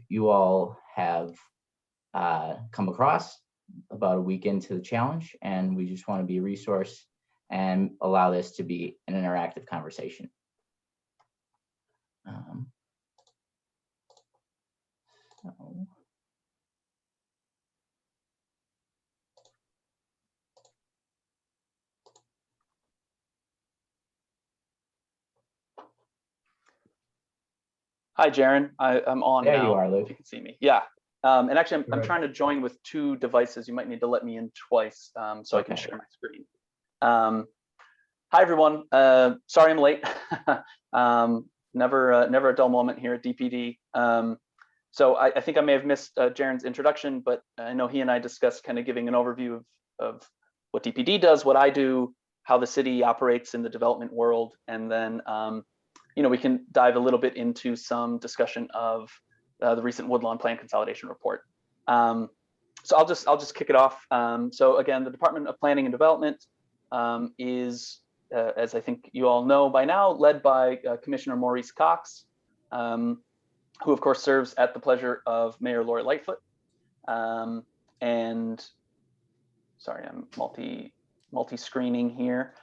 you all have come across about a week into the challenge, and we just want to be a resource and allow this to be an interactive conversation. Hi, Jaron. I'm on there now. You are, Luke. If you can see me. Yeah. And actually, I'm trying to join with 2 devices. You might need to let me in twice so I can share my screen. Hi, everyone. Sorry I'm late. Never a dull moment here at DPD. So I think I may have missed Jaron's introduction, but I know he and I discussed kind of giving an overview of what DPD does, what I do, how the city operates in the development world, and then we can dive a little bit into some discussion of the recent Woodlawn Plan Consolidation report. So I'll just kick it off. So again, the Department of Planning and Development is, as I think you all know by now, led by Commissioner Maurice Cox, who of course serves at the pleasure of Mayor Lori Lightfoot. And sorry, I'm multi-screening here.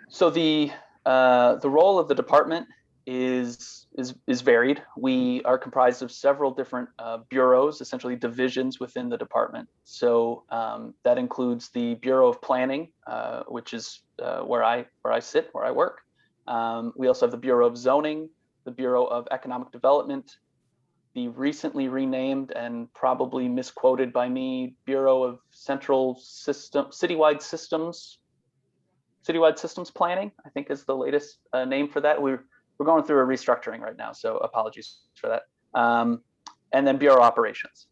So the role of the department is varied. We are comprised of several different bureaus, essentially divisions within the department. So that includes the Bureau of Planning, which is where I sit, where I work. We also have the Bureau of Zoning, the Bureau of Economic Development, the recently renamed and probably misquoted by me Bureau of Citywide Systems Planning, I think is the latest name for that. We're going through a restructuring right now, so apologies for that. And then Bureau Operations.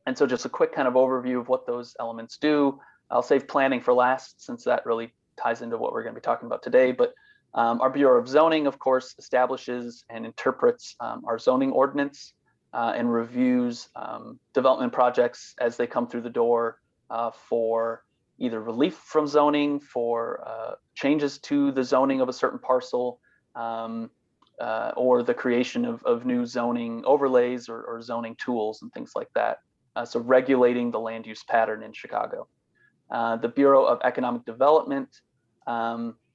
And so just a quick kind of overview of what those elements do. I'll save planning for last, since that really ties into what we're going to be talking about today. But our Bureau of Zoning, of course, establishes and interprets our zoning ordinance and reviews development projects as they come through the door for either relief from zoning, for changes to the zoning of a certain parcel, or the creation of new zoning overlays or zoning tools and things like that. So regulating the land use pattern in Chicago. The Bureau of Economic Development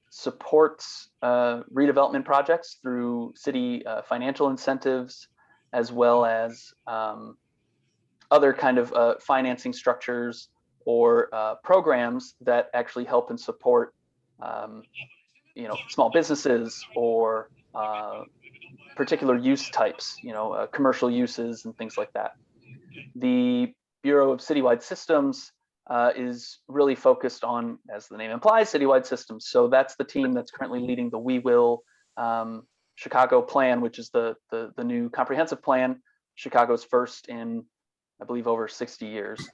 supports redevelopment projects through city financial incentives, as well as other kind of financing structures or programs that actually help and support small businesses or particular use types, commercial uses and things like that. The Bureau of Citywide Systems is really focused on, as the name implies, citywide systems. So that's the team that's currently leading the We Will Chicago plan, which is the new comprehensive plan, Chicago's first in, I believe, over 60 years.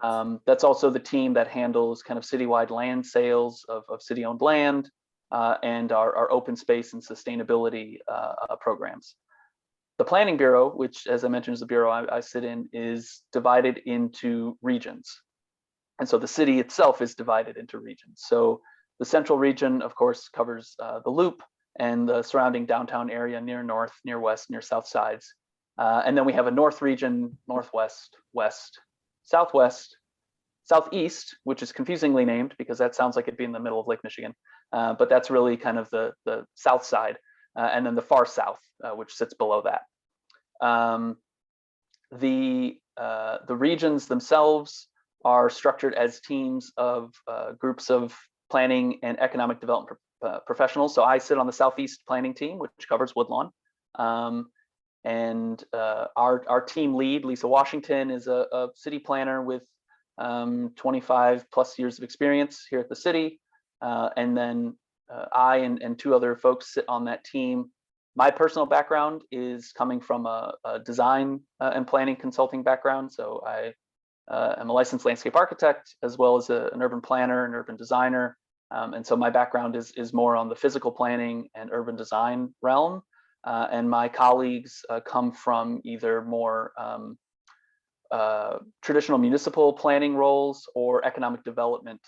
That's also the team that handles kind of citywide land sales of city-owned land and our open space and sustainability programs. The Planning Bureau, which, as I mentioned, is the bureau I sit in, is divided into regions. And so the city itself is divided into regions. So the central region, of course, covers the Loop and the surrounding downtown area, near north, near west, near south sides. And then we have a north region, northwest, west, southwest, southeast, which is confusingly named because that sounds like it'd be in the middle of Lake Michigan. But that's really kind of the south side. And then the far south, which sits below that. The regions themselves are structured as teams of groups of planning and economic development professionals. So I sit on the Southeast planning team, which covers Woodlawn. And our team lead, Lisa Washington, is a city planner with 25 plus years of experience here at the city. And then I and 2 other folks sit on that team. My personal background is coming from a design and planning consulting background. So I am a licensed landscape architect, as well as an urban planner and urban designer. And so my background is more on the physical planning and urban design realm. And my colleagues come from either more traditional municipal planning roles or economic development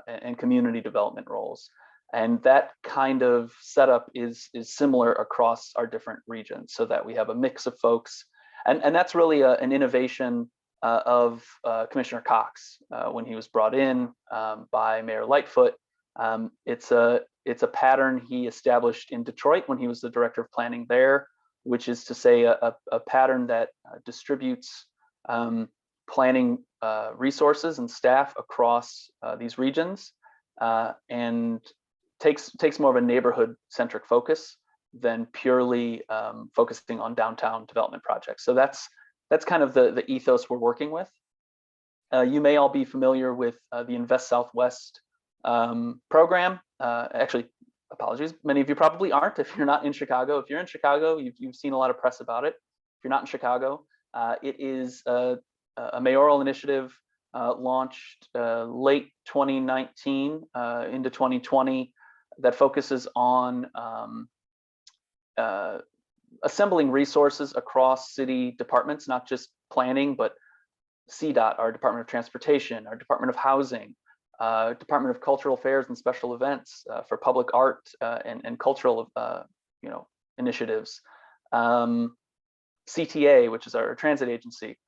and community development roles. And that kind of setup is similar across our different regions, so that we have a mix of folks. And that's really an innovation of Commissioner Cox when he was brought in by Mayor Lightfoot. It's a pattern he established in Detroit when he was the director of planning there, which is to say a pattern that distributes planning resources and staff across these regions, and takes more of a neighborhood-centric focus than purely focusing on downtown development projects. So that's kind of the ethos we're working with. You may all be familiar with the Invest Southwest program. Actually, apologies, many of you probably aren't if you're not in Chicago. If you're in Chicago, you've seen a lot of press about it. If you're not in Chicago, it is a mayoral initiative launched late 2019 into 2020 that focuses on assembling resources across city departments, not just planning, but CDOT, our Department of Transportation, our Department of Housing, Department of Cultural Affairs and Special Events for public art and cultural initiatives, CTA, which is our transit agency.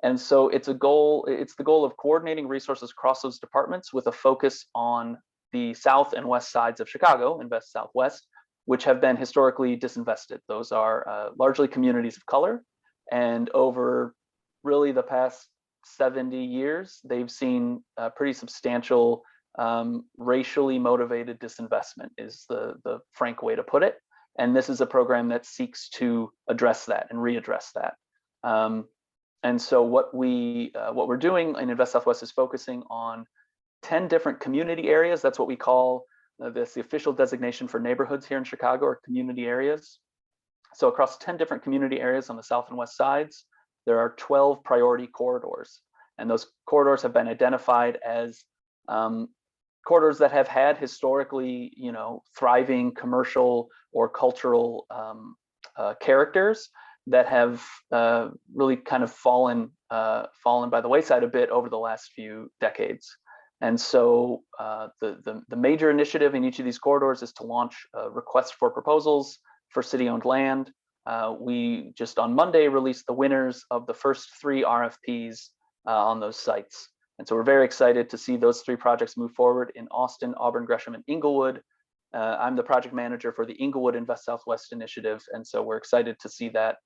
And so it's the goal of coordinating resources across those departments with a focus on the south and west sides of Chicago, Invest Southwest, which have been historically disinvested. Those are largely communities of color, and over really the past 70 years, they've seen pretty substantial racially motivated disinvestment is the frank way to put it. And this is a program that seeks to address that and readdress that. And so what we're doing in Invest Southwest is focusing on 10 different community areas. That's what we call the official designation for neighborhoods here in Chicago, or community areas. So across 10 different community areas on the south and west sides, there are 12 priority corridors. And those corridors have been identified as corridors that have had historically, thriving commercial or cultural characters that have really kind of fallen by the wayside a bit over the last few decades. And so the major initiative in each of these corridors is to launch requests for proposals for city-owned land. We just on Monday released the winners of the first 3 RFPs on those sites. And so we're very excited to see those 3 projects move forward in Austin, Auburn, Gresham, and Inglewood. I'm the project manager for the Inglewood Invest Southwest initiative. And so we're excited to see that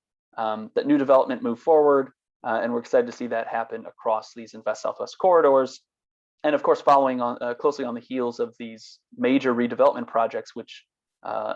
new development move forward. And we're excited to see that happen across these Invest Southwest corridors. And of course, following on closely on the heels of these major redevelopment projects, which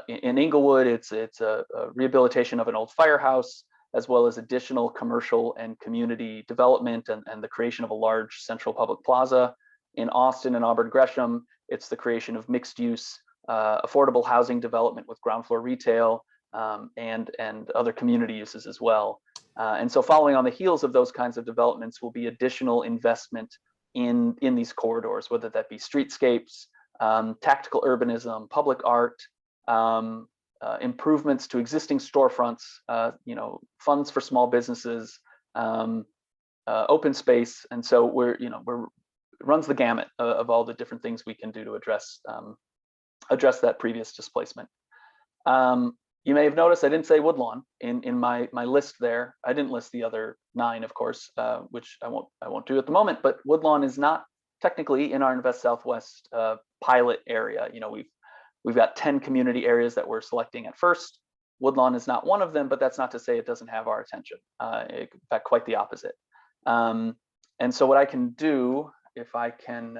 in Inglewood, it's a rehabilitation of an old firehouse, as well as additional commercial and community development and the creation of a large central public plaza. In Austin and Auburn Gresham, it's the creation of mixed use, affordable housing development with ground floor retail and other community uses as well. And so following on the heels of those kinds of developments will be additional investment in these corridors, whether that be streetscapes, tactical urbanism, public art, improvements to existing storefronts, funds for small businesses, open space. And so we're runs the gamut of all the different things we can do to address that previous displacement. You may have noticed I didn't say Woodlawn in my list there. I didn't list the other 9, of course, which I won't do at the moment. But Woodlawn is not technically in our Invest Southwest pilot area. We've got 10 community areas that we're selecting at first. Woodlawn is not one of them, but that's not to say it doesn't have our attention. In fact, quite the opposite. And so what I can do, if I can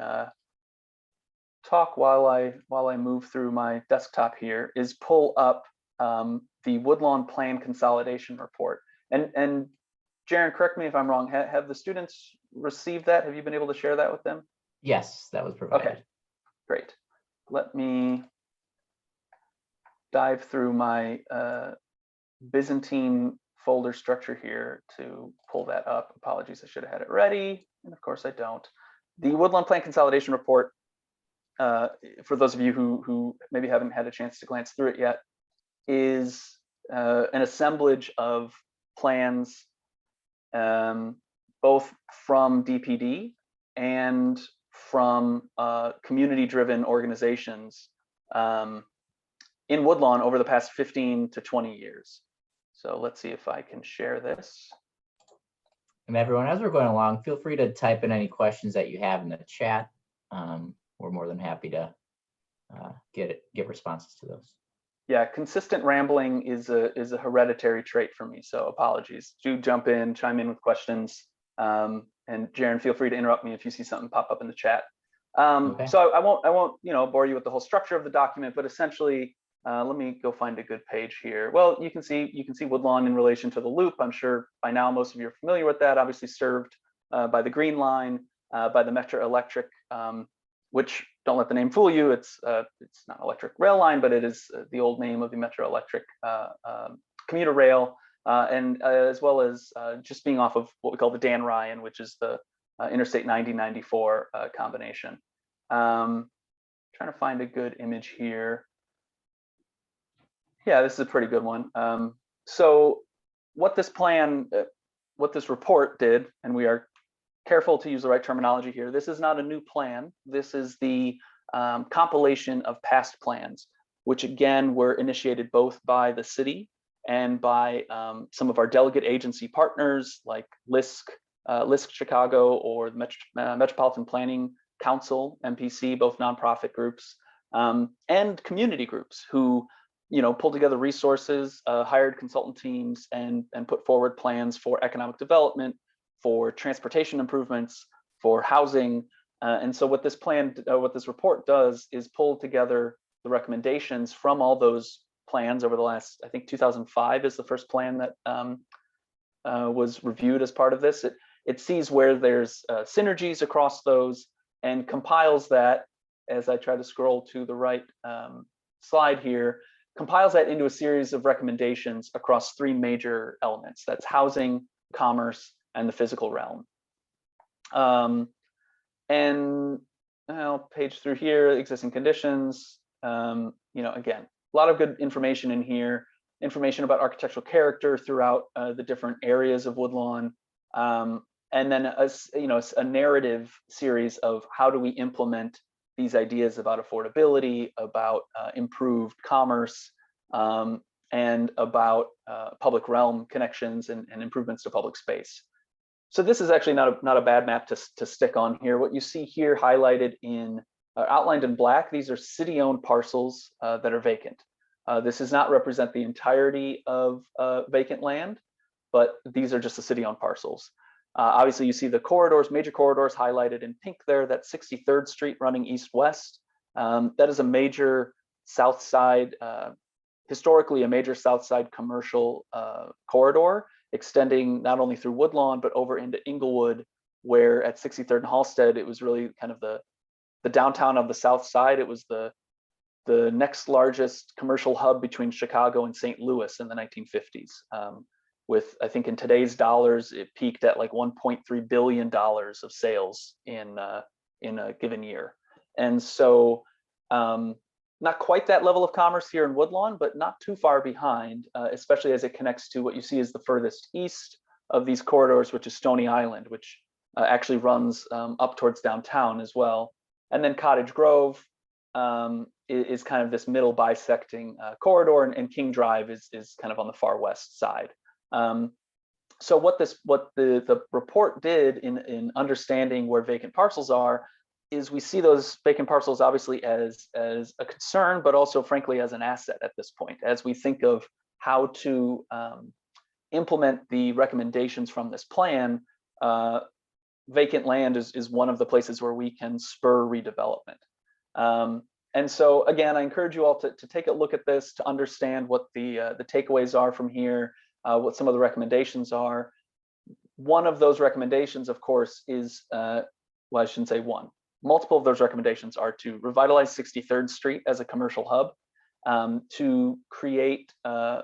talk while I move through my desktop here, is pull up the Woodlawn Plan Consolidation Report. And Jaron, correct me if I'm wrong, have the students received that? Have you been able to share that with them? Yes, that was provided. Okay, great. Let me dive through my Byzantine folder structure here to pull that up. Apologies, I should have had it ready, and of course I don't. The Woodlawn Plan Consolidation Report, for those of you who maybe haven't had a chance to glance through it yet, is an assemblage of plans both from DPD and from community-driven organizations in Woodlawn over the past 15 to 20 years. So let's see if I can share this. And everyone, as we're going along, feel free to type in any questions that you have in the chat. We're more than happy to get responses to those. Yeah, consistent rambling is a hereditary trait for me, so apologies. Do jump in, chime in with questions, and Jaron, feel free to interrupt me if you see something pop up in the chat. Okay. So I won't bore you with the whole structure of the document, but essentially, let me go find a good page here. Well, you can see Woodlawn in relation to the loop. I'm sure by now most of you are familiar with that. Obviously served by the Green Line, by the Metro Electric, which, don't let the name fool you, it's not electric rail line, but it is the old name of the Metro Electric commuter rail, and as well as just being off of what we call the Dan Ryan, which is the Interstate 90-94 combination. Trying to find a good image here. Yeah, this is a pretty good one. So what this report did, and we are careful to use the right terminology here, this is not a new plan. This is the compilation of past plans, which again were initiated both by the city and by some of our delegate agency partners like LISC Chicago, or the Metropolitan Planning Council, MPC, both nonprofit groups, and community groups who pulled together resources, hired consultant teams, and put forward plans for economic development, for transportation improvements, for housing. And so what this report does is pull together the recommendations from all those plans over the last, I think 2005 is the first plan that was reviewed as part of this. It sees where there's synergies across those and compiles that, as I try to scroll to the right slide here, compiles that into a series of recommendations across three major elements. That's housing, commerce, and the physical realm. And I'll page through here, existing conditions. Again, a lot of good information in here, information about architectural character throughout the different areas of Woodlawn. And then a narrative series of how do we implement these ideas about affordability, about improved commerce, and about public realm connections and improvements to public space. So this is actually not a bad map to stick on here. What you see here highlighted in outlined in black, these are city-owned parcels that are vacant. This does not represent the entirety of vacant land, but these are just the city-owned parcels. Obviously, you see the corridors, major corridors highlighted in pink there. That's 63rd Street running east-west. That is a major south side, historically a major south side commercial corridor, extending not only through Woodlawn, but over into Inglewood, where at 63rd and Halsted, it was really kind of the downtown of the south side. It was the next largest commercial hub between Chicago and St. Louis in the 1950s. With, I think in today's dollars, it peaked at like $1.3 billion of sales in a given year. And so not quite that level of commerce here in Woodlawn, but not too far behind, especially as it connects to what you see as the furthest east of these corridors, which is Stony Island, which actually runs up towards downtown as well. And then Cottage Grove is kind of this middle bisecting corridor, and King Drive is kind of on the far west side. So what the report did in understanding where vacant parcels are is we see those vacant parcels obviously as a concern, but also frankly as an asset at this point, as we think of how to implement the recommendations from this plan. Vacant land is one of the places where we can spur redevelopment. And so again, I encourage you all to take a look at this, to understand what the takeaways are from here, what some of the recommendations are. One of those recommendations, of course, is, well, I shouldn't say one. Multiple of those recommendations are to revitalize 63rd Street as a commercial hub, to create, to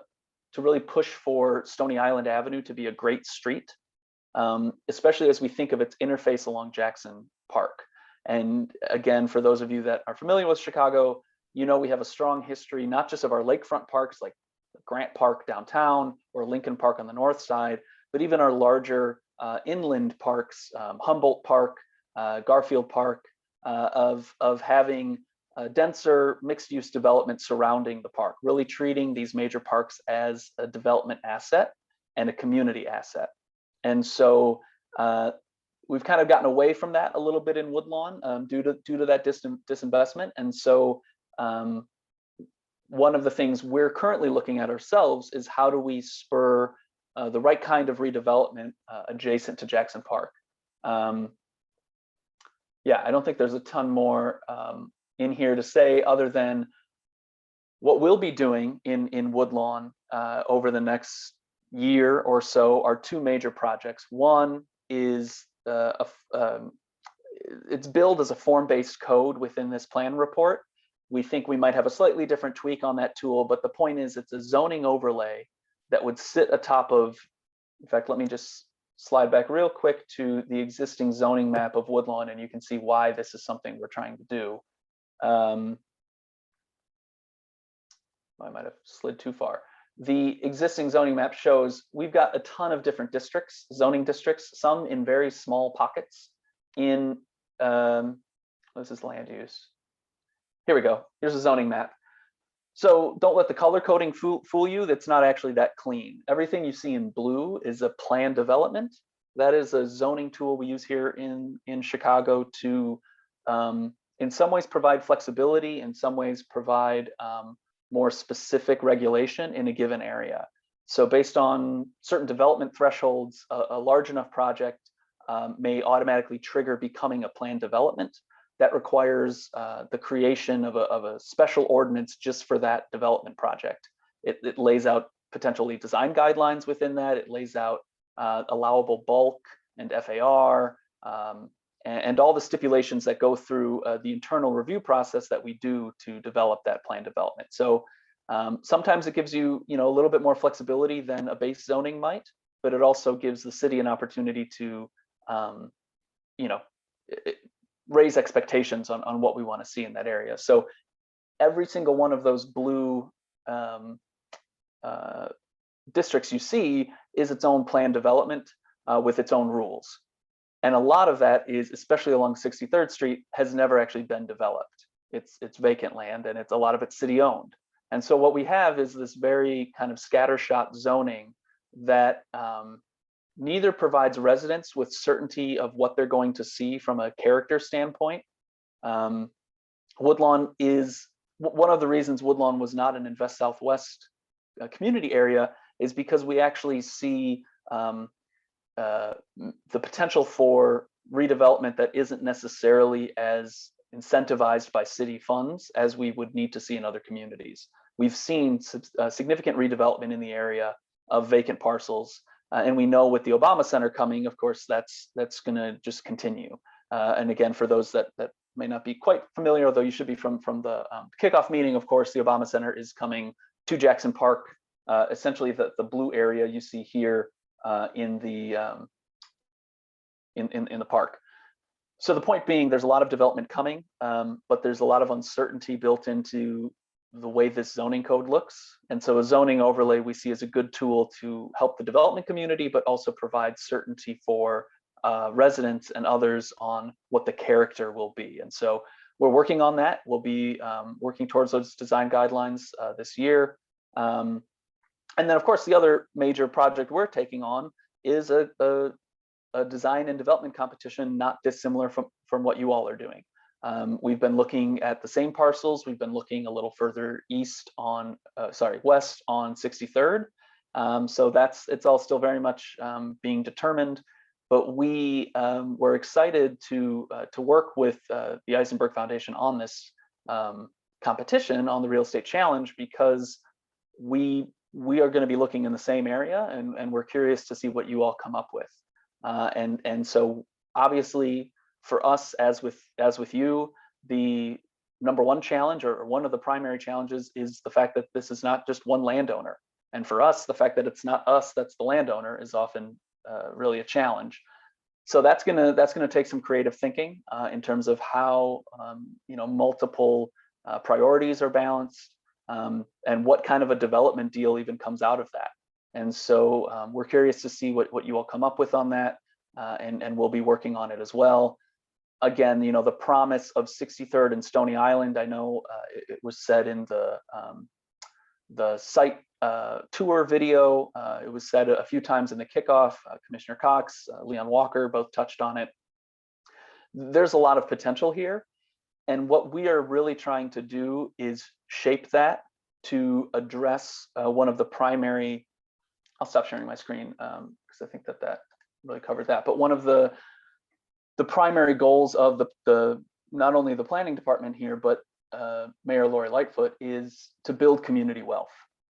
really push for Stony Island Avenue to be a great street, especially as we think of its interface along Jackson Park. And again, for those of you that are familiar with Chicago, we have a strong history, not just of our lakefront parks like Grant Park downtown or Lincoln Park on the north side, but even our larger inland parks, Humboldt Park, Garfield Park, of having denser mixed-use development surrounding the park, really treating these major parks as a development asset and a community asset. And so we've kind of gotten away from that a little bit in Woodlawn due to that disinvestment. And so one of the things we're currently looking at ourselves is how do we spur the right kind of redevelopment adjacent to Jackson Park. Yeah, I don't think there's a ton more in here to say other than what we'll be doing in Woodlawn over the next year or so are two major projects. One is it's billed as a form-based code within this plan report. We think we might have a slightly different tweak on that tool, but the point is it's a zoning overlay that would sit atop of, in fact, let me just slide back real quick to the existing zoning map of Woodlawn, and you can see why this is something we're trying to do. I might have slid too far. The existing zoning map shows we've got a ton of different districts, zoning districts, some in very small pockets in, this is land use. Here we go, here's a zoning map. So don't let the color coding fool you, that's not actually that clean. Everything you see in blue is a planned development. That is a zoning tool we use here in Chicago to, in some ways provide flexibility, in some ways provide more specific regulation in a given area. So based on certain development thresholds, a large enough project may automatically trigger becoming a planned development. That requires the creation of a special ordinance just for that development project. It lays out potentially design guidelines within that. It lays out allowable bulk and FAR, and all the stipulations that go through the internal review process that we do to develop that plan development. So sometimes it gives you, a little bit more flexibility than a base zoning might, but it also gives the city an opportunity to, raise expectations on what we want to see in that area. So every single one of those blue districts you see is its own plan development with its own rules. And a lot of that is, especially along 63rd Street, has never actually been developed. It's vacant land, and a lot of it's city owned. And so what we have is this very kind of scattershot zoning that neither provides residents with certainty of what they're going to see from a character standpoint. Woodlawn is, one of the reasons Woodlawn was not an Invest Southwest community area is because we actually see the potential for redevelopment that isn't necessarily as incentivized by city funds as we would need to see in other communities. We've seen significant redevelopment in the area of vacant parcels, and we know with the Obama Center coming, of course, that's going to just continue. And again, for those that may not be quite familiar, although you should be from the kickoff meeting, of course, the Obama Center is coming to Jackson Park, essentially the blue area you see here in the park. So the point being, there's a lot of development coming, but there's a lot of uncertainty built into the way this zoning code looks. And so a zoning overlay we see as a good tool to help the development community, but also provide certainty for residents and others on what the character will be. And so we're working on that. We'll be working towards those design guidelines this year. And then, of course, the other major project we're taking on is a design and development competition not dissimilar from what you all are doing. We've been looking at the same parcels. We've been looking a little further west on 63rd. So it's all still very much being determined. But we were excited to work with the Eisenberg Foundation on this competition on the Real Estate Challenge, because we are going to be looking in the same area, and we're curious to see what you all come up with. And so obviously for us, as with you, the number one challenge, or one of the primary challenges, is the fact that this is not just one landowner. And for us, the fact that it's not us that's the landowner is often really a challenge. So that's gonna take some creative thinking in terms of how multiple priorities are balanced, and what kind of a development deal even comes out of that. And so we're curious to see what you all come up with on that, and we'll be working on it as well. again, the promise of 63rd and Stony Island. I know it was said in the site tour video. It was said a few times in the kickoff. Commissioner Cox, Leon Walker both touched on it. There's a lot of potential here. And what we are really trying to do is shape that to address one of the primary, I'll stop sharing my screen because I think that really covered that. But one of the primary goals of the not only the planning department here, but Mayor Lori Lightfoot, is to build community wealth.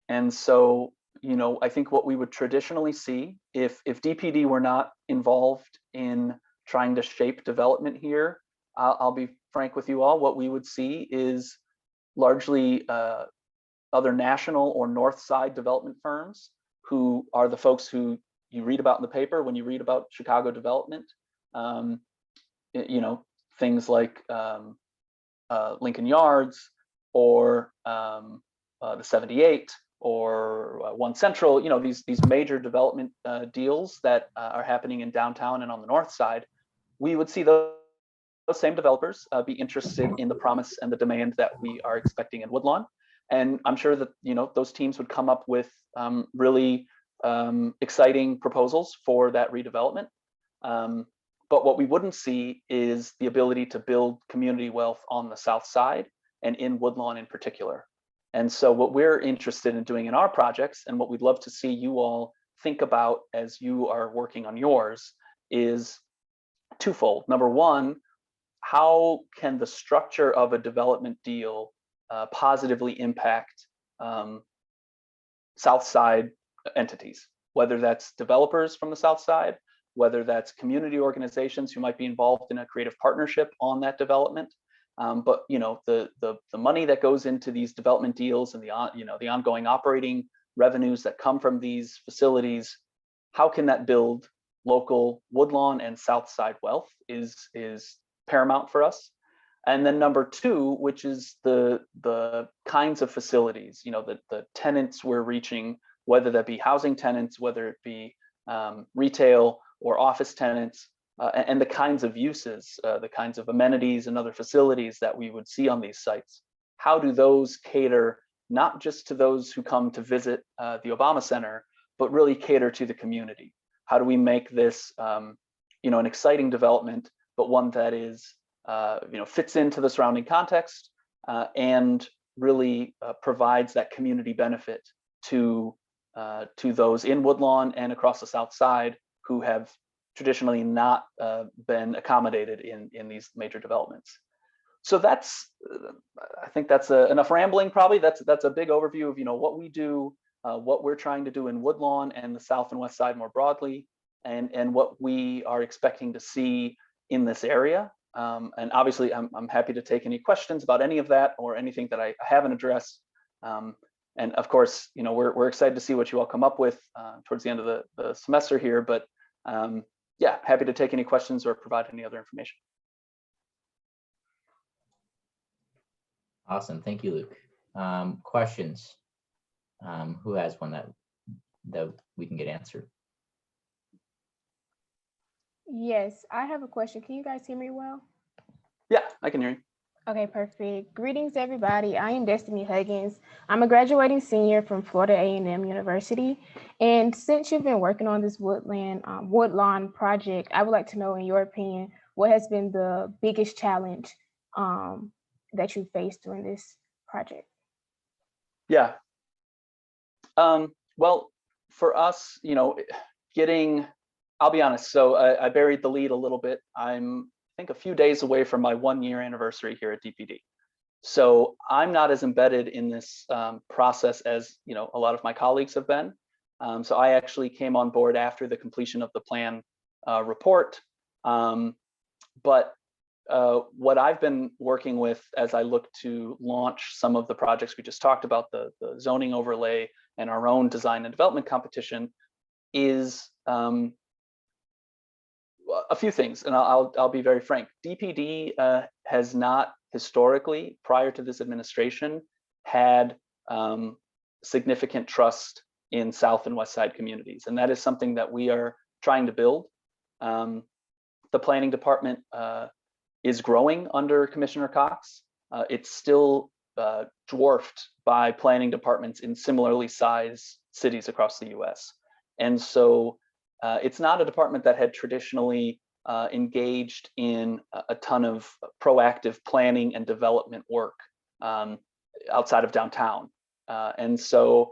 And so, I think what we would traditionally see if DPD were not involved in trying to shape development here, I'll be frank with you all, what we would see is largely other national or north side development firms who are the folks who you read about in the paper when you read about Chicago development. Things like Lincoln Yards or the 78 or One Central, these major development deals that are happening in downtown and on the north side. We would see those same developers be interested in the promise and the demand that we are expecting in Woodlawn. And I'm sure that those teams would come up with really exciting proposals for that redevelopment. But what we wouldn't see is the ability to build community wealth on the south side and in Woodlawn in particular. And so what we're interested in doing in our projects, and what we'd love to see you all think about as you are working on yours, is twofold. Number one, how can the structure of a development deal positively impact south side entities, whether that's developers from the south side, whether that's community organizations who might be involved in a creative partnership on that development. But the money that goes into these development deals and the ongoing operating revenues that come from these facilities, how can that build local Woodlawn and south side wealth is paramount for us. And then number two, which is the kinds of facilities, the tenants we're reaching, whether that be housing tenants, whether it be retail or office tenants, and the kinds of uses, the kinds of amenities and other facilities that we would see on these sites. How do those cater not just to those who come to visit the Obama Center, but really cater to the community? How do we make this an exciting development, but one that is fits into the surrounding context and really provides that community benefit to those in Woodlawn and across the south side who have traditionally not been accommodated in these major developments. So I think that's enough rambling. Probably that's a big overview of what we do, what we're trying to do in Woodlawn and the south and west side more broadly, and what we are expecting to see in this area. And obviously, I'm happy to take any questions about any of that or anything that I haven't addressed. And of course, we're excited to see what you all come up with towards the end of the semester here. But yeah, happy to take any questions or provide any other information. Awesome, thank you, Luke. Questions? Who has one that we can get answered? Yes, I have a question. Can you guys hear me well? Yeah, I can hear you. Okay, perfect. Greetings, everybody. I am Destiny Huggins. I'm a graduating senior from Florida A&M University. And since you've been working on this Woodlawn project, I would like to know, in your opinion, what has been the biggest challenge that you faced during this project? Yeah. Well, for us, I'll be honest. So I buried the lead a little bit. I'm, I think, a few days away from my 1-year anniversary here at DPD. So I'm not as embedded in this process as a lot of my colleagues have been. So I actually came on board after the completion of the plan report. But what I've been working with as I look to launch some of the projects we just talked about, the zoning overlay and our own design and development competition, is a few things, and I'll be very frank. DPD has not historically, prior to this administration, had significant trust in South and West Side communities, and that is something that we are trying to build. The planning department is growing under Commissioner Cox. It's still dwarfed by planning departments in similarly sized cities across the US. And so it's not a department that had traditionally engaged in a ton of proactive planning and development work outside of downtown. And so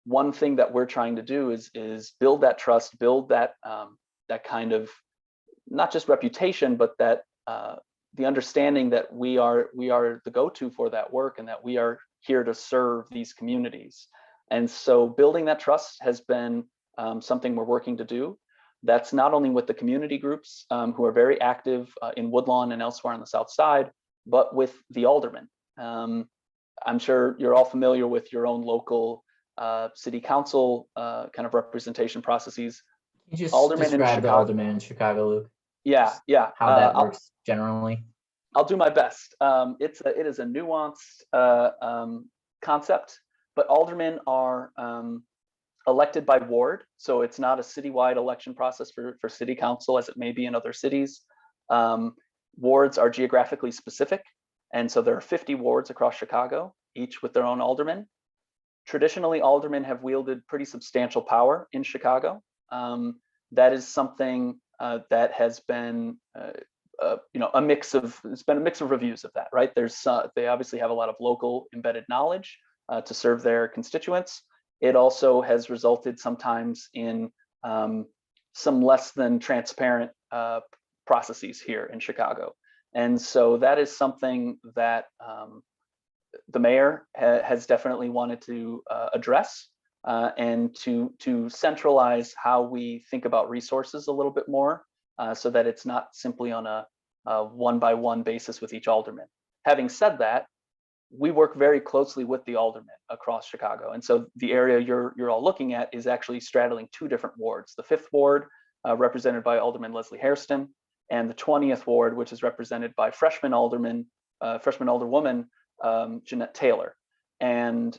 one thing that we're trying to do is build that trust, build that that kind of not just reputation, but that the understanding that we are the go-to for that work and that we are here to serve these communities. And so building that trust has been something we're working to do. That's not only with the community groups who are very active in Woodlawn and elsewhere on the South Side, but with the aldermen. I'm sure you're all familiar with your own local city council kind of representation processes. Can you just Aldermen in describe the Chicago. alderman in Chicago, Luke? Yeah. How that works generally? I'll do my best. It is a nuanced concept, but aldermen are elected by ward. So it's not a citywide election process for city council as it may be in other cities. Wards are geographically specific. And so there are 50 wards across Chicago, each with their own aldermen. Traditionally, aldermen have wielded pretty substantial power in Chicago. That is something that has been a mix of, it's been a mix of reviews of that, right? They obviously have a lot of local embedded knowledge to serve their constituents. It also has resulted sometimes in some less than transparent processes here in Chicago. And so that is something that the mayor has definitely wanted to address and to centralize how we think about resources a little bit more so that it's not simply on a one-by-one basis with each alderman. Having said that, we work very closely with the aldermen across Chicago. And so the area you're all looking at is actually straddling two different wards. The 5th ward, represented by Alderman Leslie Hairston, and the 20th ward, which is represented by freshman alderwoman, Jeanette Taylor. And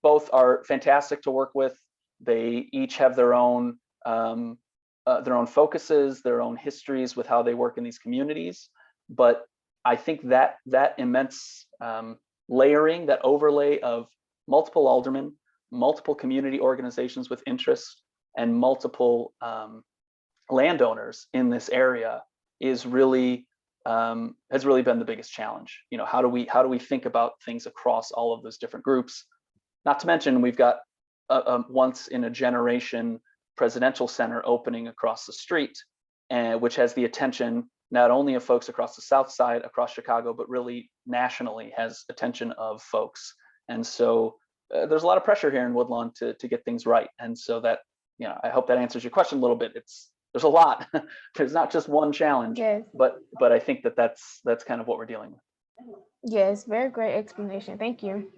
both are fantastic to work with. They each have their own focuses, their own histories with how they work in these communities. But I think that immense layering, that overlay of multiple aldermen, multiple community organizations with interest, and multiple landowners in this area is really has really been the biggest challenge. You know, how do we think about things across all of those different groups? Not to mention we've got a once in a generation presidential center opening across the street, and which has the attention not only of folks across the South Side, across Chicago, but really nationally has attention of folks. And so there's a lot of pressure here in Woodlawn to get things right. And so that, you know, I hope that answers your question a little bit. There's a lot. There's not just one challenge, Yes. but I think that's kind of what we're dealing with. Yes, very great explanation. Thank you.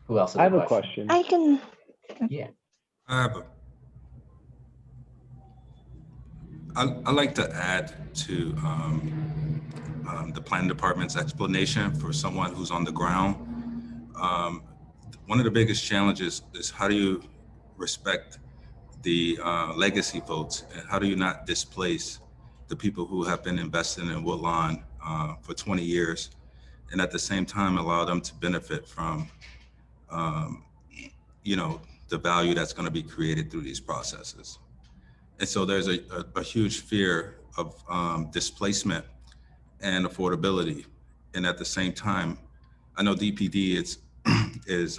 Who else has I have a question. I can. Yeah. I'd like to add to the planning department's explanation for someone who's on the ground. One of the biggest challenges is how do you respect the legacy votes, and how do you not displace the people who have been investing in Woodlawn for 20 years, and at the same time allow them to benefit from the value that's going to be created through these processes. And so there's a huge fear of displacement and affordability. And at the same time, I know DPD is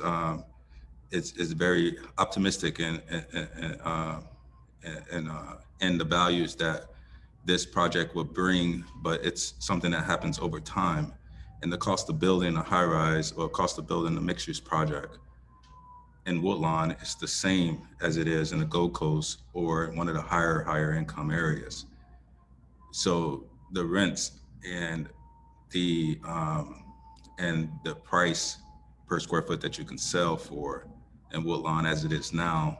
very optimistic in the values that this project will bring, but it's something that happens over time. And the cost of building a high rise or cost of building a mixed use project in Woodlawn is the same as it is in the Gold Coast or one of the higher income areas. So the rents and the price per square foot that you can sell for in Woodlawn as it is now,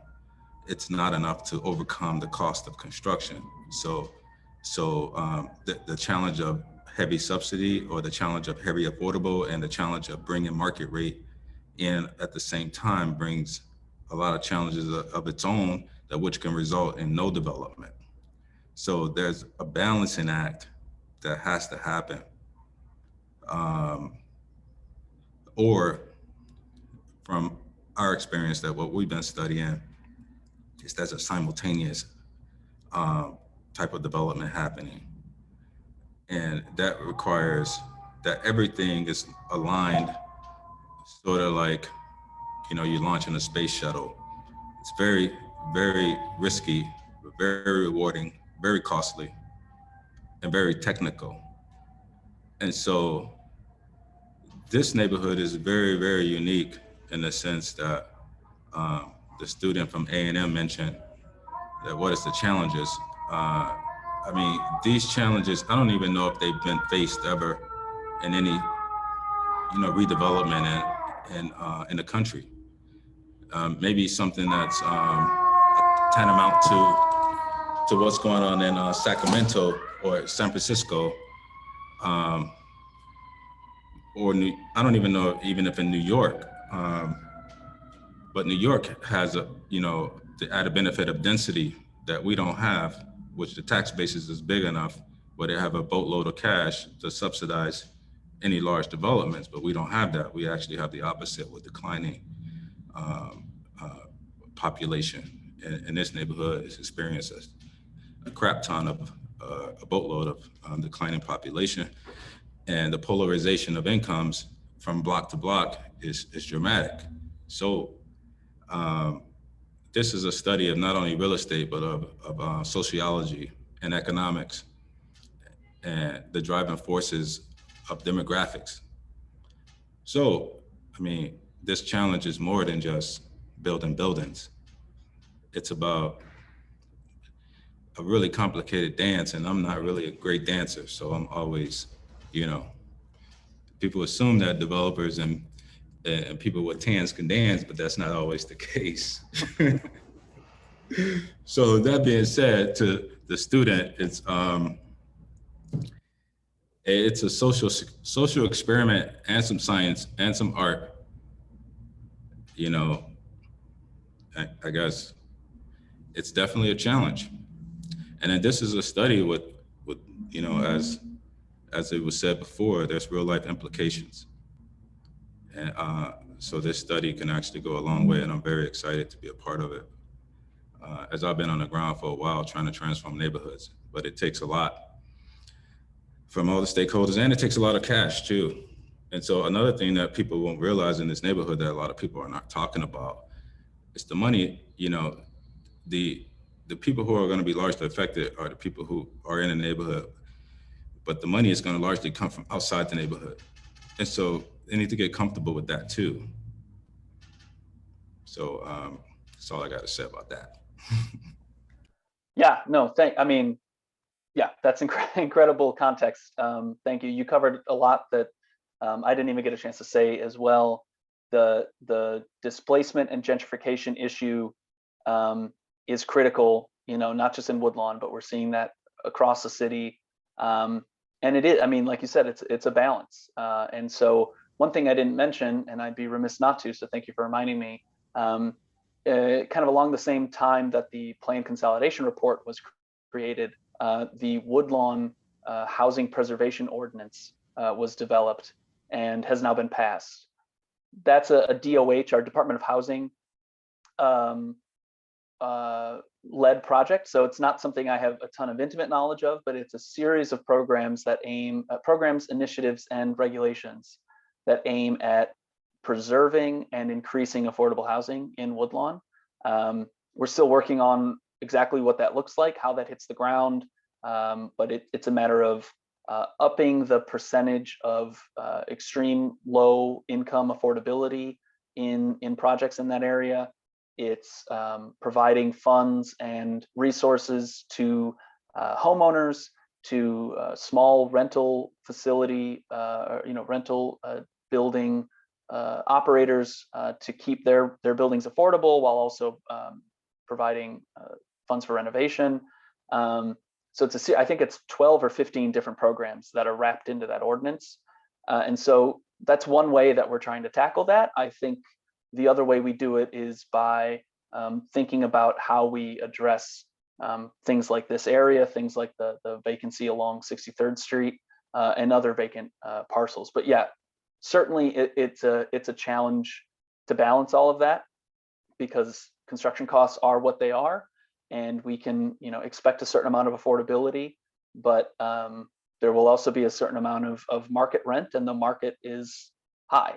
it's not enough to overcome the cost of construction. So the challenge of heavy subsidy or the challenge of heavy affordable and the challenge of bringing market rate in at the same time brings a lot of challenges of its own that which can result in no development. So there's a balancing act that has to happen. Or from our experience that what we've been studying is there's a simultaneous type of development happening. And that requires that everything is aligned, sort of like, you know, you're launching a space shuttle. It's very, very risky, but very rewarding, very costly, and very technical. And so this neighborhood is very, very unique in the sense that the student from A&M mentioned that what is the challenges? I mean, these challenges, I don't even know if they've been faced ever in any, you know, redevelopment in the country. Maybe something that's tantamount to what's going on in Sacramento or San Francisco, or I don't even know even if in New York, but New York has a, you know, the added benefit of density that we don't have, which the tax basis is big enough where they have a boatload of cash to subsidize any large developments, but we don't have that. We actually have the opposite with declining population. And this neighborhood has experienced a crap ton of a boatload of declining population, and the polarization of incomes from block to block is dramatic. So this is a study of not only real estate, but of sociology and economics and the driving forces of demographics. So, I mean, this challenge is more than just building buildings. It's about a really complicated dance, and I'm not really a great dancer, so I'm always, you know, people assume that developers and people with tans can dance, but that's not always the case. So that being said, to the student, it's a social experiment and some science and some art. You know, I guess it's definitely a challenge. And then this is a study with you know, as it was said before, there's real life implications. And so this study can actually go a long way, and I'm very excited to be a part of it. As I've been on the ground for a while trying to transform neighborhoods, but it takes a lot from all the stakeholders, and it takes a lot of cash too. And so another thing that people won't realize in this neighborhood that a lot of people are not talking about is the money. You know, the people who are going to be largely affected are the people who are in the neighborhood, but the money is going to largely come from outside the neighborhood. And so they need to get comfortable with that too. So that's all I got to say about that. Yeah, no, I mean, yeah, that's incredible context. Thank you. You covered a lot that I didn't even get a chance to say as well. The displacement and gentrification issue is critical, you know, not just in Woodlawn, but we're seeing that across the city. And it is, I mean, like you said, it's a balance. And so one thing I didn't mention, and I'd be remiss not to, so thank you for reminding me, kind of along the same time that the Plan Consolidation Report was created, the Woodlawn Housing Preservation Ordinance was developed and has now been passed. That's a DOH, our Department of Housing, led project. So it's not something I have a ton of intimate knowledge of, but it's a series of programs that aim at programs, initiatives, and regulations that aim at preserving and increasing affordable housing in Woodlawn. We're still working on exactly what that looks like, how that hits the ground, but it's a matter of upping the percentage of extreme low income affordability in projects in that area. It's providing funds and resources to homeowners, to small rental facility, rental building operators to keep their buildings affordable while also providing funds for renovation. So I think it's 12 or 15 different programs that are wrapped into that ordinance. And so that's one way that we're trying to tackle that. I think the other way we do it is by thinking about how we address things like this area, things like the vacancy along 63rd Street and other vacant parcels. But yeah, certainly it's a challenge to balance all of that, because construction costs are what they are, and we can expect a certain amount of affordability, but there will also be a certain amount of market rent, and the market is high.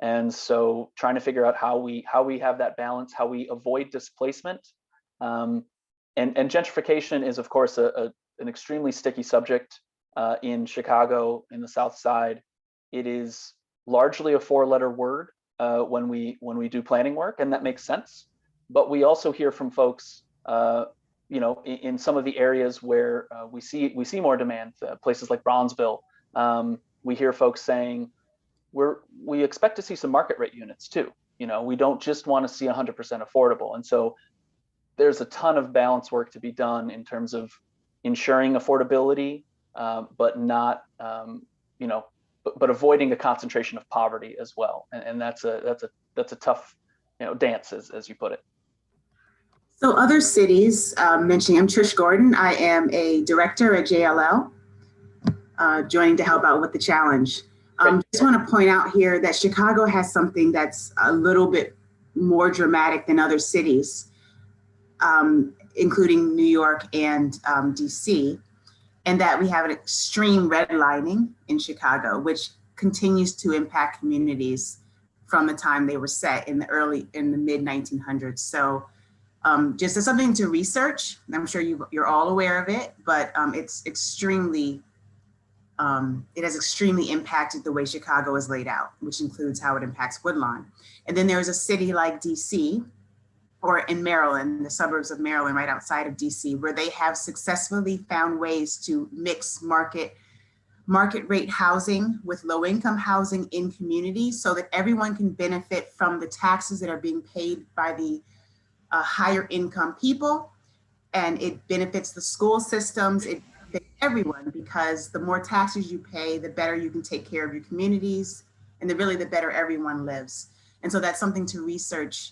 And so trying to figure out how we have that balance, how we avoid displacement. And gentrification is, of course, an extremely sticky subject in Chicago, in the South Side. It is largely a 4-letter word when we do planning work, and that makes sense. But we also hear from folks, in some of the areas where we see more demand, places like Bronzeville. We hear folks saying, we expect to see some market rate units too. We don't just want to see 100% affordable. And so there's a ton of balance work to be done in terms of ensuring affordability, but not, but avoiding the concentration of poverty as well. And that's a tough, dance, as you put it. So other cities, mentioning, I'm Trish Gordon. I am a director at JLL, joining to help out with the challenge. Just want to point out here that Chicago has something that's a little bit more dramatic than other cities, including New York and DC, and that we have an extreme redlining in Chicago, which continues to impact communities from the time they were set in the mid 1900s. So just as something to research, I'm sure you're all aware of it, but it's extremely, it has extremely impacted the way Chicago is laid out, which includes how it impacts Woodlawn. And then there's a city like DC, or in Maryland, the suburbs of Maryland, right outside of DC, where they have successfully found ways to mix market rate housing with low income housing in communities, so that everyone can benefit from the taxes that are being paid by the higher income people. And it benefits the school systems, it benefits everyone, because the more taxes you pay, the better you can take care of your communities, and the better everyone lives. And so that's something to research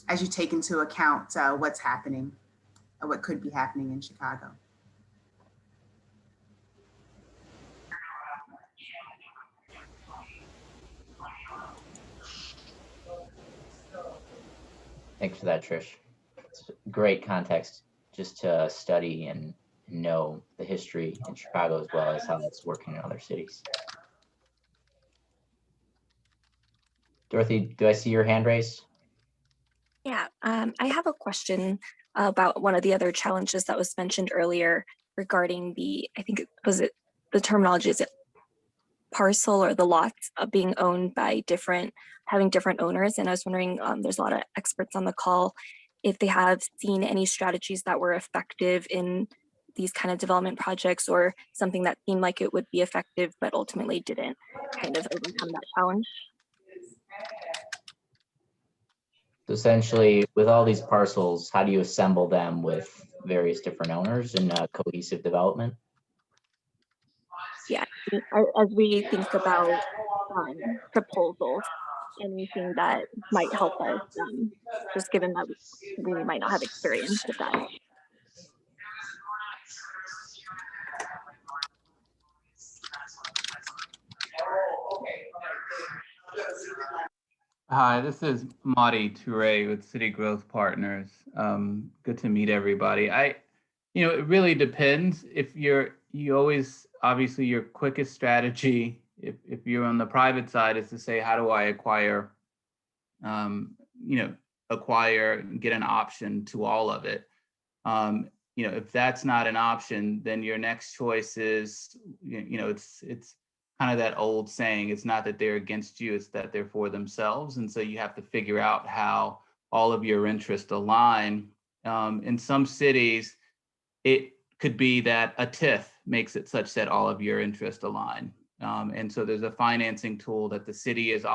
as you take into account what's happening, or what could be happening in Chicago. Thanks for that, Trish. It's great context just to study and know the history in Chicago, as well as how that's working in other cities. Dorothy, do I see your hand raised? Yeah, I have a question about one of the other challenges that was mentioned earlier regarding the terminology, is it parcel or the lots of being owned by having different owners? And I was wondering, there's a lot of experts on the call, if they have seen any strategies that were effective in these kind of development projects, or something that seemed like it would be effective, but ultimately didn't kind of overcome that challenge. So essentially, with all these parcels, how do you assemble them with various different owners in a cohesive development? Yeah, as we think about proposals, anything that might help us, just given that we might not have experience with that. Hi, this is Madi Toure with City Growth Partners. Good to meet everybody. It really depends. If obviously your quickest strategy, if you're on the private side, is to say, how do I acquire and get an option to all of it? If that's not an option, then your next choice is, it's kind of that old saying, it's not that they're against you, it's that they're for themselves. And so you have to figure out how all of your interests align. In some cities, it could be that a TIF makes it such that all of your interests align. And so there's a financing tool that the city is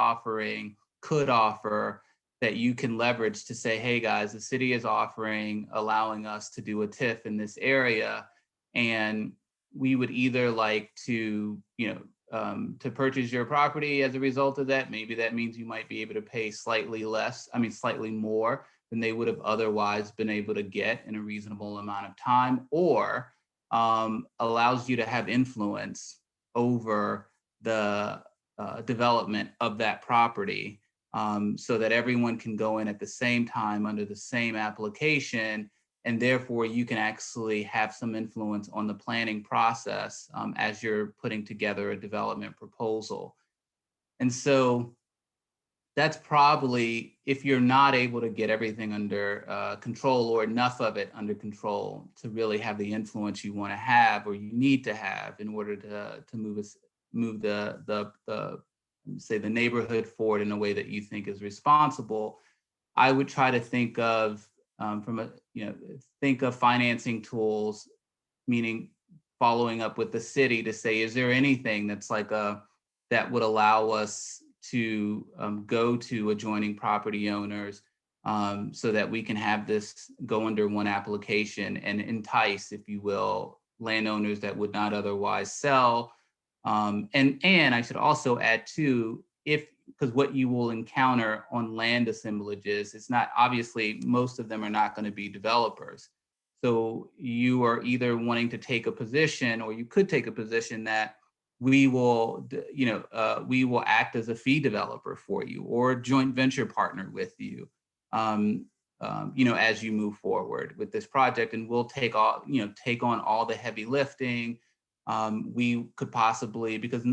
could offer that you can leverage to say, hey guys, the city is allowing us to do a TIF in this area. And we would either like to, to purchase your property as a result of that. Maybe that means you might be able to pay slightly more than they would have otherwise been able to get in a reasonable amount of time, or allows you to have influence over the development of that property, so that everyone can go in at the same time under the same application, and therefore you can actually have some influence on the planning process as you're putting together a development proposal. And so that's probably, if you're not able to get everything under control, or enough of it under control to really have the influence you want to have or you need to have in order to move the say the neighborhood forward in a way that you think is responsible, I would try to think of think of financing tools, meaning following up with the city to say, is there anything that's that would allow us to go to adjoining property owners so that we can have this go under one application and entice, if you will, landowners that would not otherwise sell. And I should also add too, because what you will encounter on land assemblages, it's not, obviously, most of them are not going to be developers. So you are either wanting to take a position, or you could take a position that we will act as a fee developer for you, or a joint venture partner with you, as you move forward with this project, and we'll take on all the heavy lifting. We could possibly, because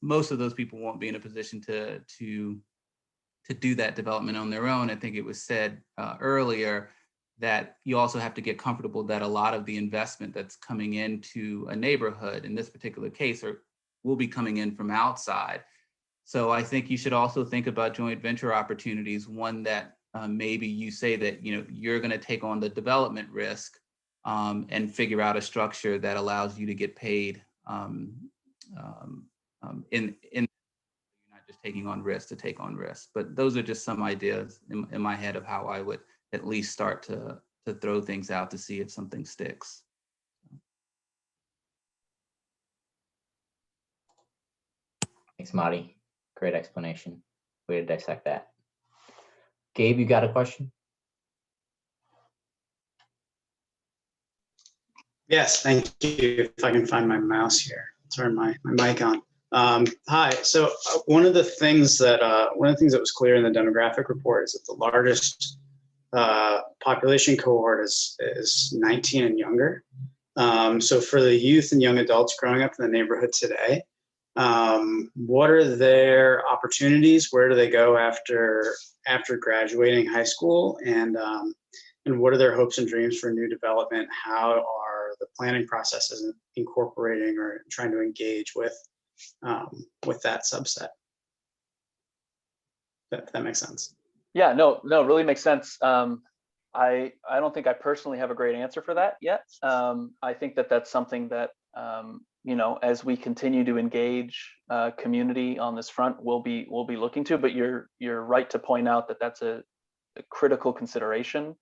most of those people won't be in a position to do that development on their own. I think it was said earlier that you also have to get comfortable that a lot of the investment that's coming into a neighborhood, in this particular case, will be coming in from outside. So I think you should also think about joint venture opportunities, one that maybe you say that you're going to take on the development risk, and figure out a structure that allows you to get paid in not just taking on risk to take on risk. But those are just some ideas in my head of how I would at least start to throw things out to see if something sticks. Thanks, Marty. Great explanation. Way to dissect that. Gabe, you got a question? Yes, thank you. If I can find my mouse here, turn my mic on. Hi. So one of the things that was clear in the demographic report is that the largest population cohort is 19 and younger. So for the youth and young adults growing up in the neighborhood today, what are their opportunities? Where do they go after graduating high school? And what are their hopes and dreams for new development? How are the planning processes incorporating or trying to engage with that subset? That makes sense. Yeah, no, really makes sense. I don't think I personally have a great answer for that yet. I think that's something that as we continue to engage community on this front, we'll be looking to. But you're right to point out that that's a critical consideration.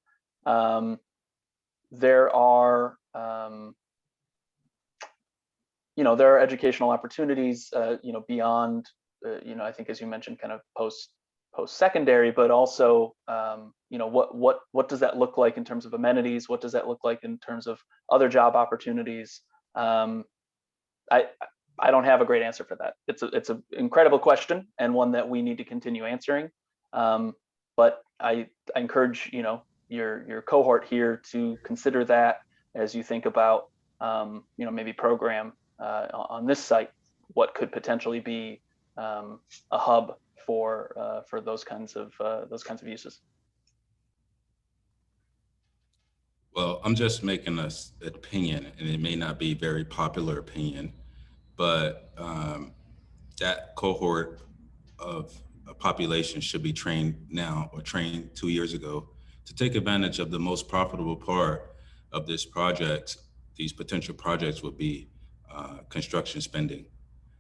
There are there are educational opportunities beyond I think, as you mentioned, kind of post-secondary, but also what does that look like in terms of amenities? What does that look like in terms of other job opportunities? I don't have a great answer for that. It's an incredible question, and one that we need to continue answering. But I encourage your cohort here to consider that as you think about maybe program on this site, what could potentially be a hub for those kinds of uses. Well, I'm just making an opinion, and it may not be very popular opinion, but that cohort of a population should be trained now, or trained 2 years ago, to take advantage of the most profitable part of this project. These potential projects would be construction spending.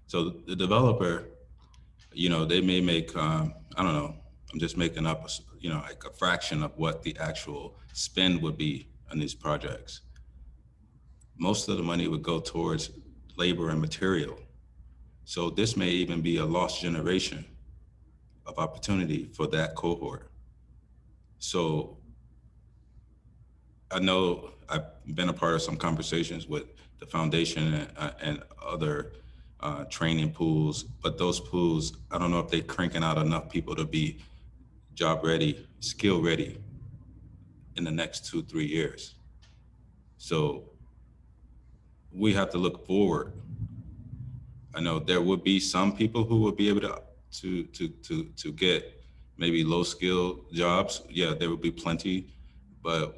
So the developer, they may make, I don't know, I'm just making up, like a fraction of what the actual spend would be on these projects. Most of the money would go towards labor and material. So this may even be a lost generation of opportunity for that cohort. So I know I've been a part of some conversations with the foundation and other training pools, but those pools, I don't know if they're cranking out enough people to be job ready, skill ready in the next 2-3 years. So we have to look forward. I know there would be some people who would be able to get maybe low skill jobs. Yeah, there would be plenty, but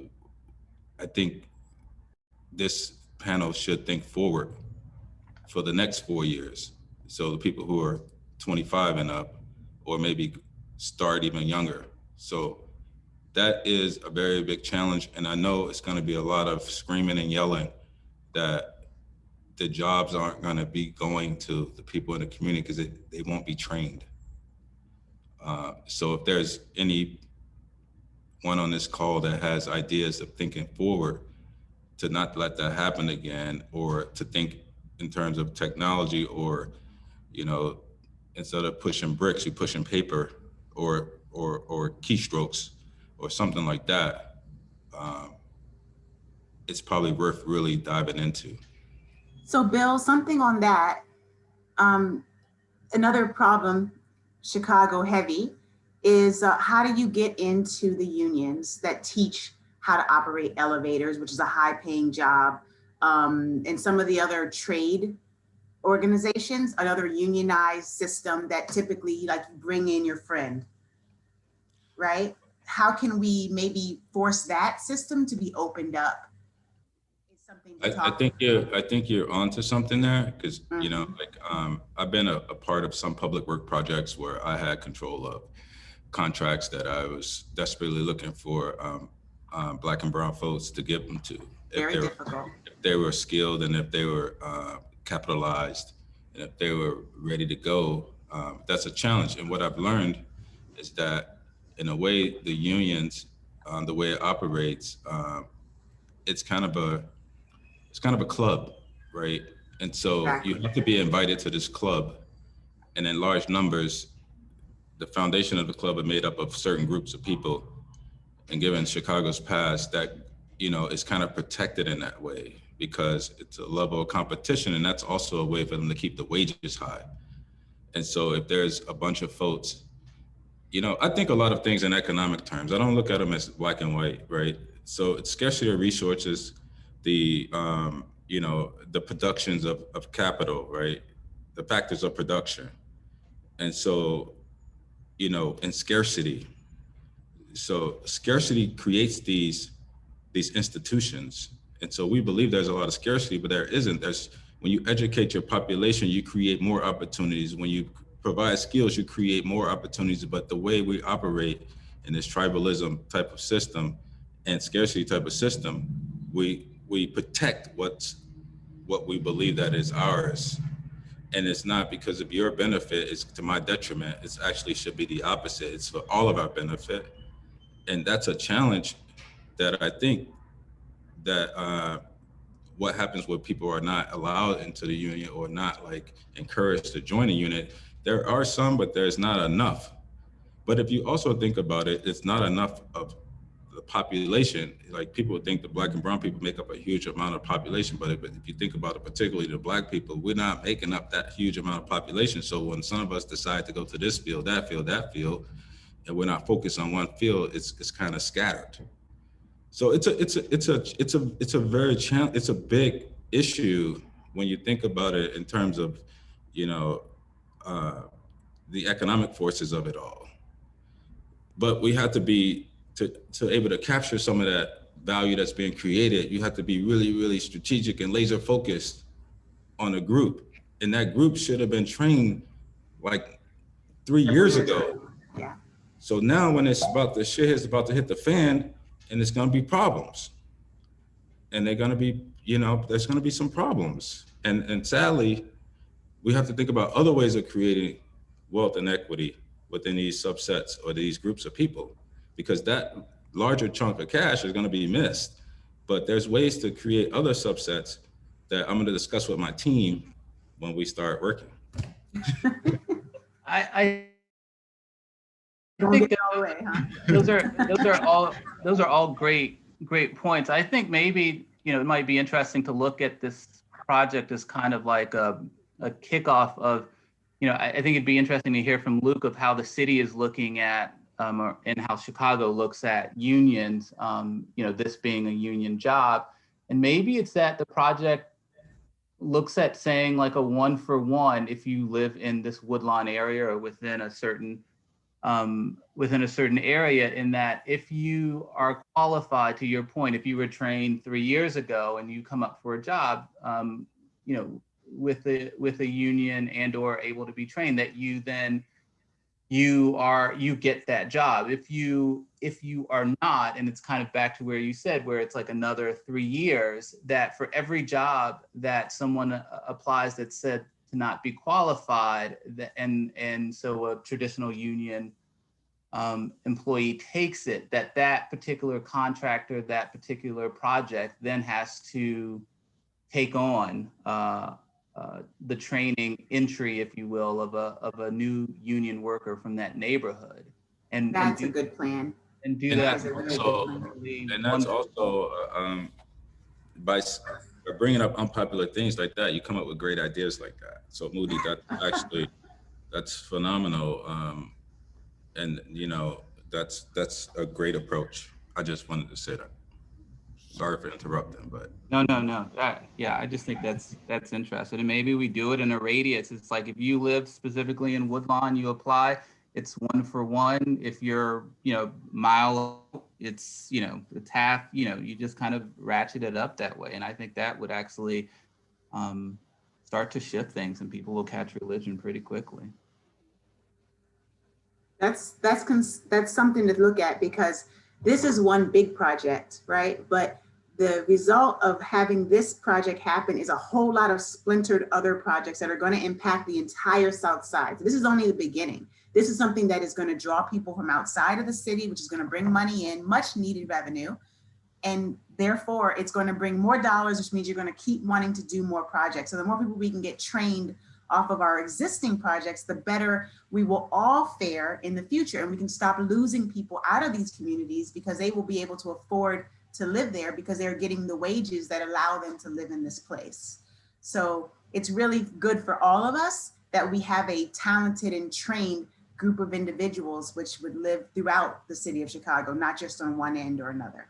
I think this panel should think forward for the next 4 years. So the people who are 25 and up, or maybe start even younger. So that is a very big challenge. And I know it's gonna be a lot of screaming and yelling that the jobs aren't gonna be going to the people in the community because they won't be trained. So if there's anyone on this call that has ideas of thinking forward to not let that happen again, or to think in terms of technology, or, instead of pushing bricks, you're pushing paper or keystrokes or something like that, it's probably worth really diving into. So Bill, something on that, another problem, Chicago heavy, is how do you get into the unions that teach how to operate elevators, which is a high paying job, and some of the other trade organizations, another unionized system that typically like you bring in your friend, right? How can we maybe force that system to be opened up? It's something to talk. I think you're onto something there, because I've been a part of some public work projects where I had control of contracts that I was desperately looking for Black and brown folks to give them to. Very difficult. If they were skilled, and if they were capitalized, and if they were ready to go, that's a challenge. And what I've learned is that in a way, the unions, the way it operates, it's kind of a club, right? And so Exactly. you have to be invited to this club, and in large numbers, the foundation of the club is made up of certain groups of people. And given Chicago's past, that, is kind of protected in that way, because it's a level of competition, and that's also a way for them to keep the wages high. And so if there's a bunch of folks, I think a lot of things in economic terms. I don't look at them as black and white, right? So it's scarcity of resources, the productions of capital, right? The factors of production. And so, and scarcity. So scarcity creates these institutions. And so we believe there's a lot of scarcity, but there isn't. When you educate your population, you create more opportunities. When you provide skills, you create more opportunities. But the way we operate in this tribalism type of system and scarcity type of system, we protect what we believe that is ours. And it's not because of your benefit, it's to my detriment. It's actually should be the opposite. It's for all of our benefit. And that's a challenge that I think that what happens when people are not allowed into the union or not like encouraged to join a unit. There are some, but there's not enough. But if you also think about it, it's not enough of the population. Like people think the Black and brown people make up a huge amount of population, but if you think about it, particularly the Black people, we're not making up that huge amount of population. So when some of us decide to go to this field, that field, and we're not focused on one field, it's kind of scattered. So it's a big issue when you think about it in terms of, the economic forces of it all. But we have to be to able to capture some of that value that's being created. You have to be really, really strategic and laser focused on a group, and that group should have been trained like 3 years ago. Yeah. So now when shit is about to hit the fan, and it's gonna be problems. And they're gonna be, there's gonna be some problems. And sadly, we have to think about other ways of creating wealth and equity within these subsets or these groups of people, because that larger chunk of cash is going to be missed. But there's ways to create other subsets that I'm going to discuss with my team when we start working. I Don't think get all the way, huh? those are all great points. I think maybe, it might be interesting to look at this project as kind of like a kickoff of, I think it'd be interesting to hear from Luke of how the city is looking at and how Chicago looks at unions, this being a union job. And maybe it's that the project looks at saying like a 1-for-1 if you live in this Woodlawn area or within a certain area, in that if you are qualified, to your point, if you were trained 3 years ago and you come up for a job, with a union and or able to be trained, that you then you get that job. If you are not, and it's kind of back to where you said, where it's like another 3 years, that for every job that someone applies that's said to not be qualified, and so a traditional union employee takes it, that particular contractor, that particular project then has to take on the training entry, if you will, of a new union worker from that neighborhood, and That's a good plan. and do And that. that's a really also, good and that's also by bringing up unpopular things like that, you come up with great ideas like that. So Moody, that's phenomenal, and that's a great approach. I just wanted to say that. Sorry for interrupting, but No. Yeah, I just think that's interesting. And maybe we do it in a radius. It's like if you live specifically in Woodlawn, you apply, it's 1-for-1. If you're, mile, it's half, you just kind of ratchet it up that way. And I think that would actually start to shift things, and people will catch religion pretty quickly. That's something to look at, because this is one big project, right? But the result of having this project happen is a whole lot of splintered other projects that are going to impact the entire South Side. So this is only the beginning. This is something that is going to draw people from outside of the city, which is going to bring money in, much needed revenue. And therefore, it's going to bring more dollars, which means you're going to keep wanting to do more projects. So the more people we can get trained off of our existing projects, the better we will all fare in the future. And we can stop losing people out of these communities, because they will be able to afford to live there because they're getting the wages that allow them to live in this place. So it's really good for all of us that we have a talented and trained group of individuals which would live throughout the city of Chicago, not just on one end or another.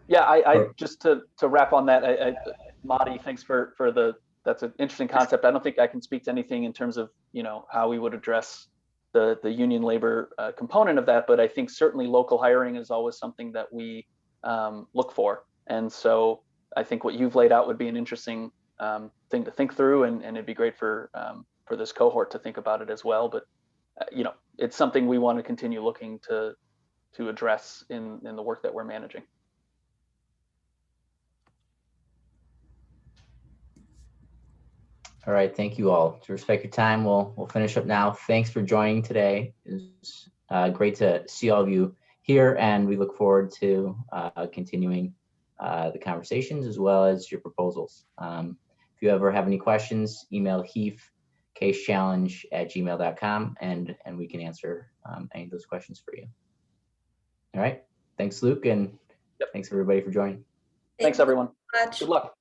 Yeah, I just to wrap on that, Madi, thanks for that's an interesting concept. I don't think I can speak to anything in terms of, how we would address the union labor component of that, but I think certainly local hiring is always something that we look for. And so I think what you've laid out would be an interesting thing to think through, and it'd be great for this cohort to think about it as well. But it's something we want to continue looking to address in the work that we're managing. All right, thank you all. To respect your time, we'll finish up now. Thanks for joining today. It was great to see all of you here, and we look forward to continuing the conversations as well as your proposals. If you ever have any questions, email HEEF casechallenge@gmail.com, and we can answer any of those questions for you. All right, thanks, Luke, and thanks everybody for joining. Thanks, everyone. Much. Good luck.